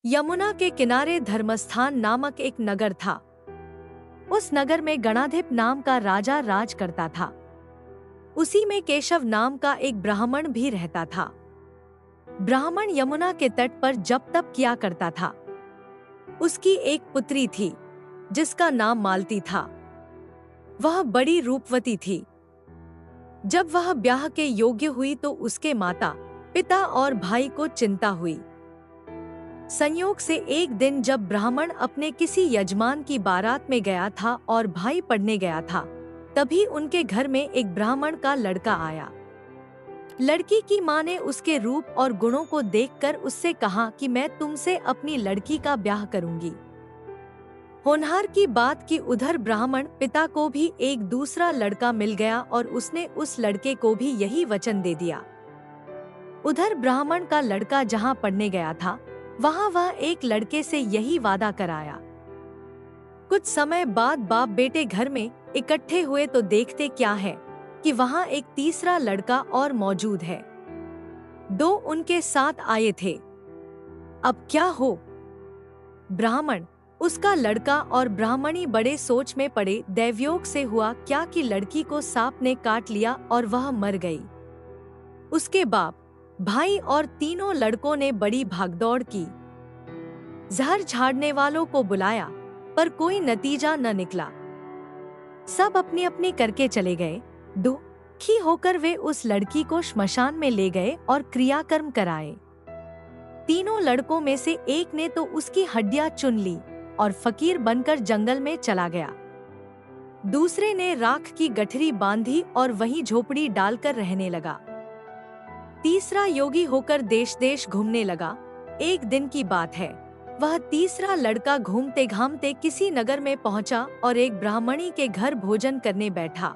यमुना के किनारे धर्मस्थान नामक एक नगर था। उस नगर में गणाधिप नाम का राजा राज करता था। उसी में केशव नाम का एक ब्राह्मण भी रहता था। ब्राह्मण यमुना के तट पर जप तप किया करता था। उसकी एक पुत्री थी जिसका नाम मालती था। वह बड़ी रूपवती थी। जब वह ब्याह के योग्य हुई तो उसके माता पिता और भाई को चिंता हुई। संयोग से एक दिन जब ब्राह्मण अपने किसी यजमान की बारात में गया था और भाई पढ़ने गया था, तभी उनके घर में एक ब्राह्मण का लड़का आया। लड़की की मां ने उसके रूप और गुणों को देखकर उससे कहा कि मैं तुमसे अपनी लड़की का ब्याह करूंगी। होनहार की बात कि उधर ब्राह्मण पिता को भी एक दूसरा लड़का मिल गया और उसने उस लड़के को भी यही वचन दे दिया। उधर ब्राह्मण का लड़का जहां पढ़ने गया था, वहां वह एक लड़के से यही वादा कराया। कुछ समय बाद बाप बेटे घर में इकट्ठे हुए तो देखते क्या है कि वहां एक तीसरा लड़का और मौजूद है। दो उनके साथ आए थे। अब क्या हो? ब्राह्मण, उसका लड़का और ब्राह्मणी बड़े सोच में पड़े। दैवयोग से हुआ क्या कि लड़की को सांप ने काट लिया और वह मर गई। उसके बाप, भाई और तीनों लड़कों ने बड़ी भागदौड़ की। जहर झाड़ने वालों को बुलाया पर कोई नतीजा न निकला। सब अपनी अपनी करके चले गए। दुखी होकर वे उस लड़की को श्मशान में ले गए और क्रियाकर्म कराए। तीनों लड़कों में से एक ने तो उसकी हड्डियां चुन ली और फकीर बनकर जंगल में चला गया। दूसरे ने राख की गठरी बांधी और वहीं झोपड़ी डालकर रहने लगा। तीसरा योगी होकर देश देश घूमने लगा। एक दिन की बात है, वह तीसरा लड़का घूमते घामते किसी नगर में पहुंचा और एक ब्राह्मणी के घर भोजन करने बैठा।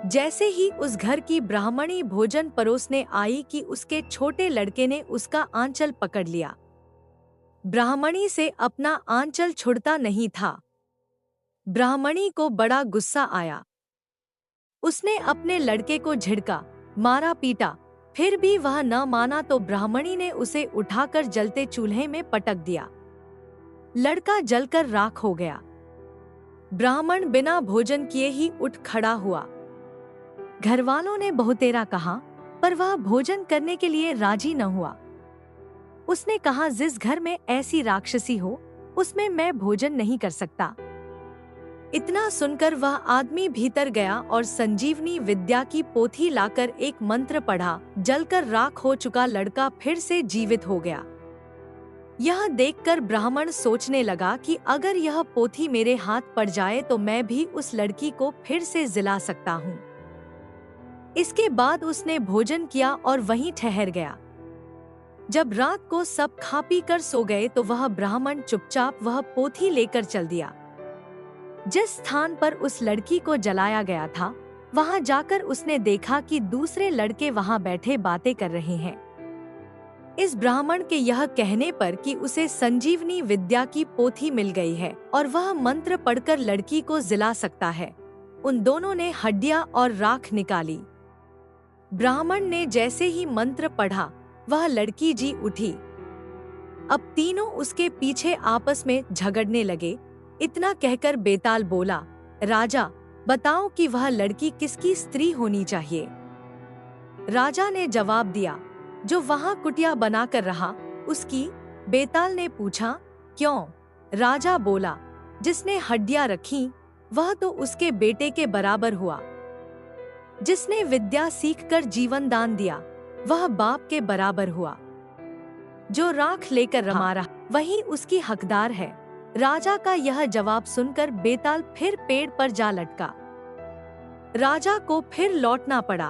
जैसे ही उस घर की ब्राह्मणी भोजन परोसने आई कि उसके छोटे लड़के ने उसका आंचल पकड़ लिया। ब्राह्मणी से अपना आंचल छुड़ता नहीं था। ब्राह्मणी को बड़ा गुस्सा आया। उसने अपने लड़के को झिड़का, मारा पीटा, फिर भी वह न माना तो ब्राह्मणी ने उसे उठाकर जलते चूल्हे में पटक दिया। लड़का जलकर राख हो गया। ब्राह्मण बिना भोजन किए ही उठ खड़ा हुआ। घरवालों ने बहुतेरा कहा पर वह भोजन करने के लिए राजी न हुआ। उसने कहा, जिस घर में ऐसी राक्षसी हो उसमें मैं भोजन नहीं कर सकता। इतना सुनकर वह आदमी भीतर गया और संजीवनी विद्या की पोथी लाकर एक मंत्र पढ़ा। जलकर राख हो चुका लड़का फिर से जीवित हो गया। यह देखकर ब्राह्मण सोचने लगा कि अगर यह पोथी मेरे हाथ पड़ जाए तो मैं भी उस लड़की को फिर से जिला सकता हूँ। इसके बाद उसने भोजन किया और वहीं ठहर गया। जब रात को सब खा पी कर सो गए तो वह ब्राह्मण चुपचाप वह पोथी लेकर चल दिया। जिस स्थान पर उस लड़की को जलाया गया था, वहां जाकर उसने देखा कि दूसरे लड़के वहां बैठे बातें कर रहे हैं। इस ब्राह्मण के यह कहने पर कि उसे संजीवनी विद्या की पोथी मिल गई है और वह मंत्र पढ़कर लड़की को जिला सकता है, उन दोनों ने हड्डियां और राख निकाली। ब्राह्मण ने जैसे ही मंत्र पढ़ा, वह लड़की जी उठी। अब तीनों उसके पीछे आपस में झगड़ने लगे। इतना कहकर बेताल बोला, राजा बताओ कि वह लड़की किसकी स्त्री होनी चाहिए। राजा ने जवाब दिया, जो वहां कुटिया बनाकर रहा उसकी। बेताल ने पूछा, क्यों? राजा बोला, जिसने हड्डियां रखी वह तो उसके बेटे के बराबर हुआ। जिसने विद्या सीखकर जीवन दान दिया वह बाप के बराबर हुआ। जो राख लेकर रमा रहा वही उसकी हकदार है। राजा का यह जवाब सुनकर बेताल फिर पेड़ पर जा लटका। राजा को फिर लौटना पड़ा।